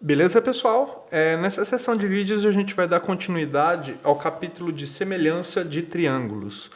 Beleza, pessoal? Nessa sessão de vídeos a gente vai dar continuidade ao capítulo de semelhança de triângulos.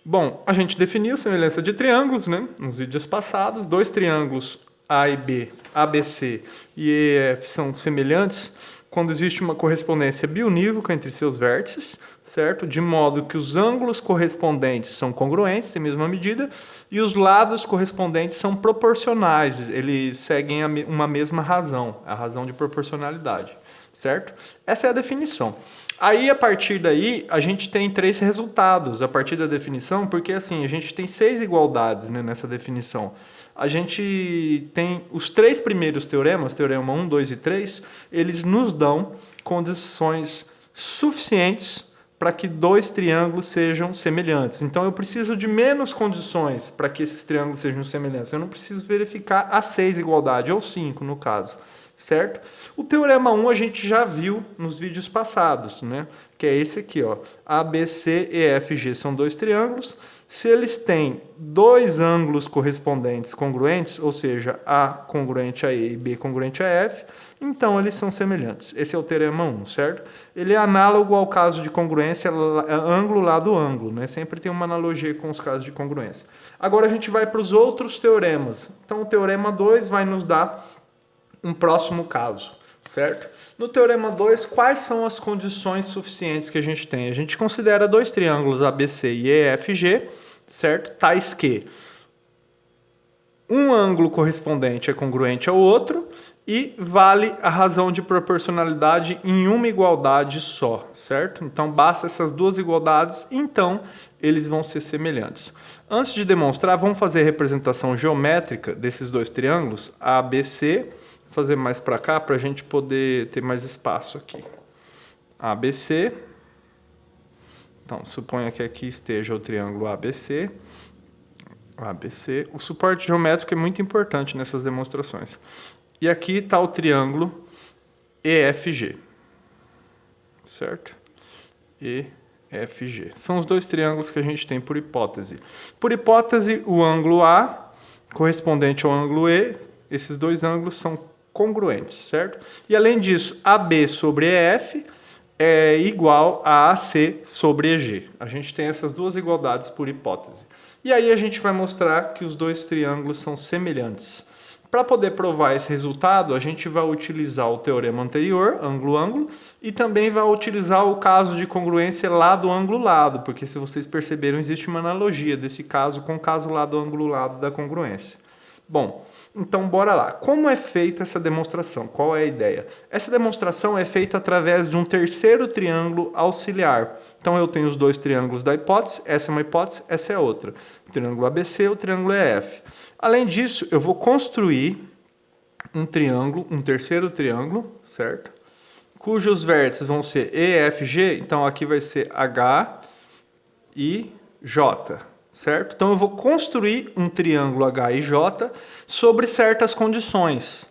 Bom, a gente definiu semelhança de triângulos, né? Nos vídeos passados, dois triângulos A e B, ABC e EF são semelhantes quando existe uma correspondência biunívoca entre seus vértices, certo? De modo que os ângulos correspondentes são congruentes, têm a mesma medida, e os lados correspondentes são proporcionais, eles seguem uma mesma razão, a razão de proporcionalidade, certo? Essa é a definição. Aí, a partir daí, a gente tem três resultados a partir da definição, porque assim, a gente tem 6 igualdades, né, nessa definição. A gente tem os três primeiros teoremas, teorema 1, 2 e 3, eles nos dão condições suficientes para que dois triângulos sejam semelhantes. Então, eu preciso de menos condições para que esses triângulos sejam semelhantes. Eu não preciso verificar as 6 igualdades, ou 5 no caso, certo? O teorema 1 a gente já viu nos vídeos passados, né? Que é esse aqui, ó. ABC e EFG são dois triângulos. Se eles têm dois ângulos correspondentes congruentes, ou seja, A congruente a E e B congruente a F, então eles são semelhantes. Esse é o teorema 1, certo? Ele é análogo ao caso de congruência ângulo lado ângulo, né? Sempre tem uma analogia com os casos de congruência. Agora a gente vai para os outros teoremas. Então o teorema 2 vai nos dar um próximo caso, certo? No teorema 2, quais são as condições suficientes que a gente tem? A gente considera dois triângulos ABC e EFG, certo? Tais que um ângulo correspondente é congruente ao outro e vale a razão de proporcionalidade em uma igualdade só, certo? Então, basta essas duas igualdades, então eles vão ser semelhantes. Antes de demonstrar, vamos fazer a representação geométrica desses dois triângulos, ABC. Vou fazer mais para cá para a gente poder ter mais espaço aqui. ABC. Então, suponha que aqui esteja o triângulo ABC. ABC. O suporte geométrico é muito importante nessas demonstrações. E aqui está o triângulo EFG. Certo? EFG. São os dois triângulos que a gente tem por hipótese. Por hipótese, o ângulo A correspondente ao ângulo E, esses dois ângulos são congruentes, certo? E além disso, AB sobre EF é igual a AC sobre EG. A gente tem essas duas igualdades por hipótese. E aí a gente vai mostrar que os dois triângulos são semelhantes. Para poder provar esse resultado, a gente vai utilizar o teorema anterior, ângulo-ângulo, e também vai utilizar o caso de congruência lado-ângulo-lado, porque se vocês perceberam, existe uma analogia desse caso com o caso lado-ângulo-lado da congruência. Bom, então bora lá. Como é feita essa demonstração? Qual é a ideia? Essa demonstração é feita através de um terceiro triângulo auxiliar. Então eu tenho os dois triângulos da hipótese, essa é uma hipótese, essa é outra. O triângulo ABC, o triângulo EF. Além disso, eu vou construir um triângulo, um terceiro triângulo, certo? Cujos vértices vão ser EFG, então aqui vai ser H e J. Certo? Então eu vou construir um triângulo HIJ sobre certas condições.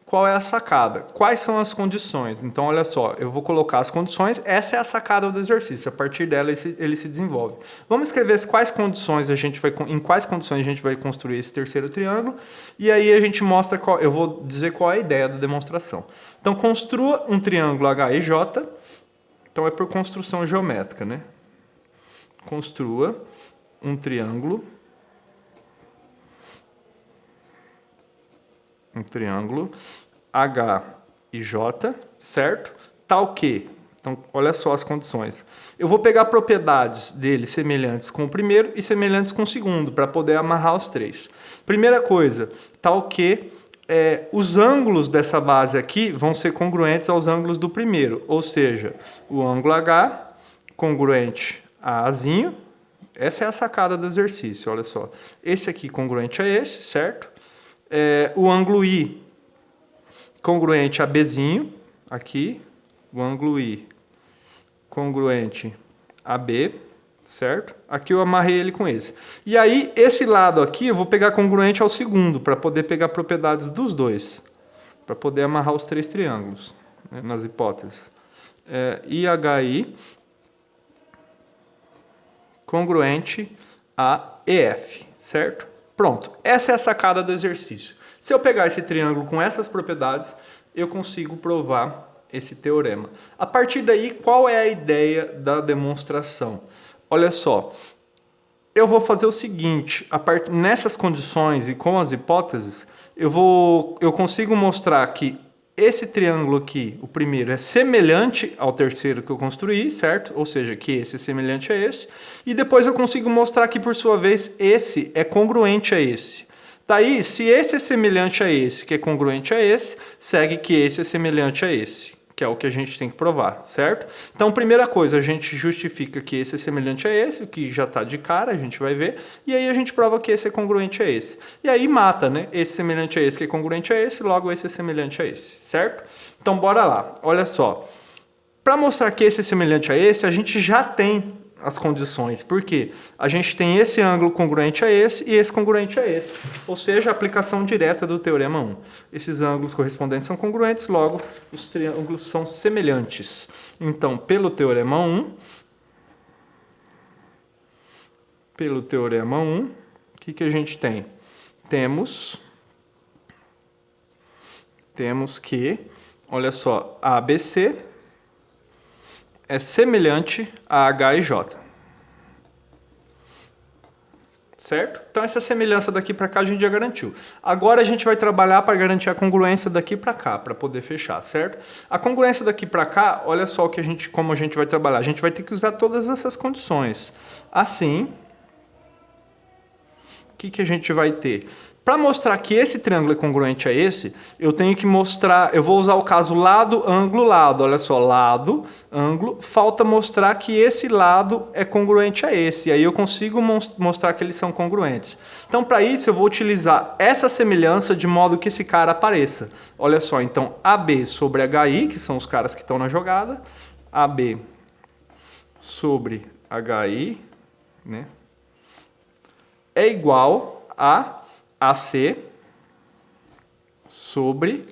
Qual é a sacada? Quais são as condições? Então olha só, eu vou colocar as condições, essa é a sacada do exercício, a partir dela ele se desenvolve. Vamos escrever em quais condições a gente vai construir esse terceiro triângulo, e aí a gente mostra eu vou dizer qual é a ideia da demonstração. Então construa um triângulo HIJ, então é por construção geométrica, né? Construa um triângulo H e J, certo? Tal que, então olha só as condições. Eu vou pegar propriedades dele semelhantes com o primeiro e semelhantes com o segundo, para poder amarrar os três. Primeira coisa, tal que os ângulos dessa base aqui vão ser congruentes aos ângulos do primeiro, ou seja, o ângulo H congruente a Azinho. Essa é a sacada do exercício, olha só. Esse aqui congruente a esse, certo? O ângulo I congruente a Bzinho, aqui. O ângulo I congruente a B, certo? Aqui eu amarrei ele com esse. E aí, esse lado aqui eu vou pegar congruente ao segundo, para poder pegar propriedades dos dois. Para poder amarrar os três triângulos, né, nas hipóteses. IHI congruente a EF, certo? Pronto, essa é a sacada do exercício. Se eu pegar esse triângulo com essas propriedades, eu consigo provar esse teorema. A partir daí, qual é a ideia da demonstração? Olha só, eu vou fazer o seguinte, nessas condições e com as hipóteses, eu consigo mostrar que esse triângulo aqui, o primeiro, é semelhante ao terceiro que eu construí, certo? Ou seja, que esse é semelhante a esse. E depois eu consigo mostrar que, por sua vez, esse é congruente a esse. Daí, se esse é semelhante a esse, que é congruente a esse, segue que esse é semelhante a esse, que é o que a gente tem que provar, certo? Então, primeira coisa, a gente justifica que esse é semelhante a esse, o que já está de cara, a gente vai ver, e aí a gente prova que esse é congruente a esse. E aí mata, né? Esse semelhante a esse, que é congruente a esse, logo esse é semelhante a esse, certo? Então, bora lá. Olha só. Para mostrar que esse é semelhante a esse, a gente já tem as condições. Por quê? A gente tem esse ângulo congruente a esse e esse congruente a esse. Ou seja, a aplicação direta do Teorema 1. Esses ângulos correspondentes são congruentes, logo, os triângulos são semelhantes. Então, pelo Teorema 1, o que a gente tem? Temos que, olha só, ABC é semelhante a H e J. Certo? Então, essa semelhança daqui para cá a gente já garantiu. Agora a gente vai trabalhar para garantir a congruência daqui para cá, para poder fechar, certo? A congruência daqui para cá, olha só como a gente vai trabalhar. A gente vai ter que usar todas essas condições. Assim, o que a gente vai ter? Para mostrar que esse triângulo é congruente a esse, eu tenho que mostrar, eu vou usar o caso lado, ângulo, lado. Olha só, lado, ângulo, falta mostrar que esse lado é congruente a esse. E aí eu consigo mostrar que eles são congruentes. Então, para isso, eu vou utilizar essa semelhança de modo que esse cara apareça. Olha só, então, AB sobre HI, que são os caras que estão na jogada, AB sobre HI, né, é igual a AC sobre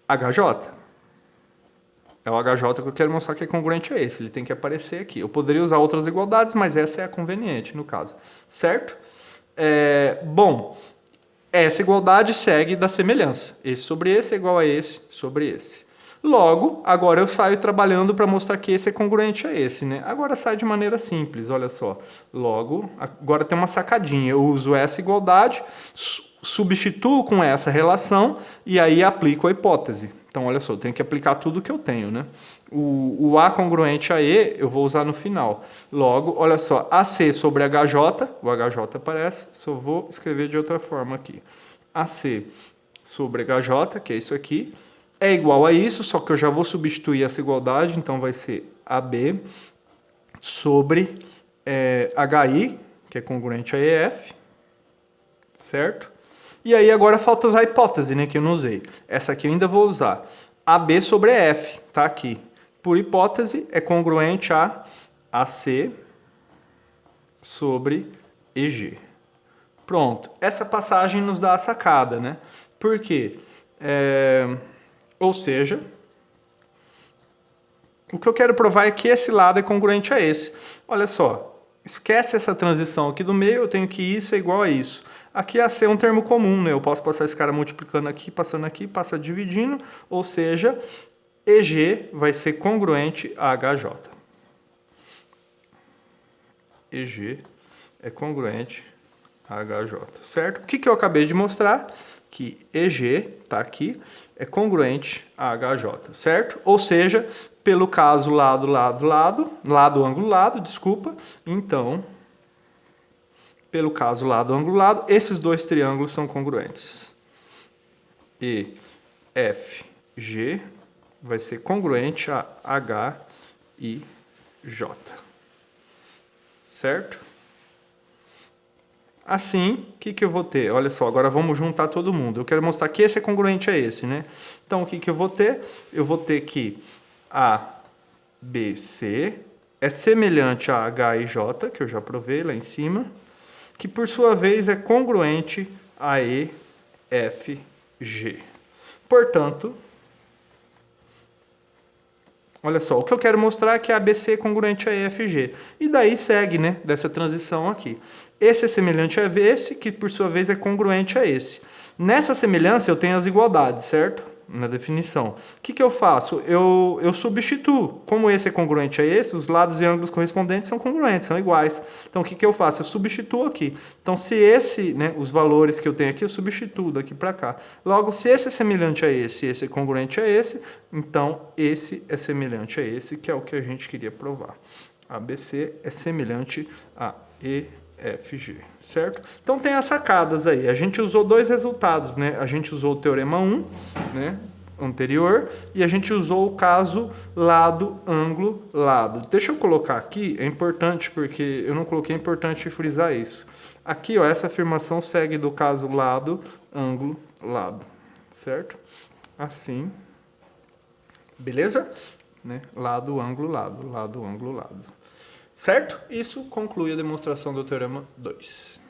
HJ. É o HJ que eu quero mostrar que é congruente a esse. Ele tem que aparecer aqui. Eu poderia usar outras igualdades, mas essa é a conveniente no caso. Certo? Bom, essa igualdade segue da semelhança. Esse sobre esse é igual a esse sobre esse. Logo, agora eu saio trabalhando para mostrar que esse é congruente a esse, né? Agora sai de maneira simples, olha só. Logo, agora tem uma sacadinha. Eu uso essa igualdade, substituo com essa relação e aí aplico a hipótese. Então, olha só, eu tenho que aplicar tudo que eu tenho, né? O A congruente a E eu vou usar no final. Logo, olha só, AC sobre HJ, o HJ aparece, só vou escrever de outra forma aqui. AC sobre HJ, que é isso aqui, é igual a isso, só que eu já vou substituir essa igualdade, então vai ser AB sobre HI, que é congruente a EF, certo? E aí agora falta usar a hipótese, né, que eu não usei. Essa aqui eu ainda vou usar. AB sobre EF, tá aqui. Por hipótese, é congruente a AC sobre EG. Pronto. Essa passagem nos dá a sacada, né? Por quê? Ou seja, o que eu quero provar é que esse lado é congruente a esse. Olha só, esquece essa transição aqui do meio, eu tenho que isso é igual a isso. Aqui AC é um termo comum, né? Eu posso passar esse cara multiplicando aqui, passa dividindo, ou seja, EG vai ser congruente a HJ. EG é congruente a HJ, certo? O que eu acabei de mostrar? Que EG, tá aqui, é congruente a HJ, certo? Ou seja, pelo caso lado, ângulo, lado, desculpa. Então, pelo caso lado, ângulo, lado, esses dois triângulos são congruentes. E FG vai ser congruente a H e J. Certo? Assim, o que eu vou ter? Olha só, agora vamos juntar todo mundo. Eu quero mostrar que esse é congruente a esse, né? Então, o que eu vou ter? Eu vou ter que ABC é semelhante a H e J, que eu já provei lá em cima, que por sua vez é congruente a EFG. Portanto, olha só, o que eu quero mostrar é que a ABC é congruente a EFG. E daí segue, né, dessa transição aqui. Esse é semelhante a esse, que por sua vez é congruente a esse. Nessa semelhança eu tenho as igualdades, certo? Na definição. O que eu faço? Eu substituo. Como esse é congruente a esse, os lados e ângulos correspondentes são congruentes, são iguais. Então, o que eu faço? Eu substituo aqui. Então, se esse, né, os valores que eu tenho aqui, eu substituo daqui para cá. Logo, se esse é semelhante a esse e esse é congruente a esse, então esse é semelhante a esse, que é o que a gente queria provar. ABC é semelhante a EFG, certo? Então tem as sacadas aí. A gente usou dois resultados, né? A gente usou o teorema 1, né, anterior, e a gente usou o caso lado, ângulo, lado. Deixa eu colocar aqui, é importante porque eu não coloquei, é importante frisar isso. Aqui, ó, essa afirmação segue do caso lado, ângulo, lado, certo? Assim. Beleza? Né? Lado, ângulo, lado, lado, ângulo, lado. Certo? Isso conclui a demonstração do teorema 2.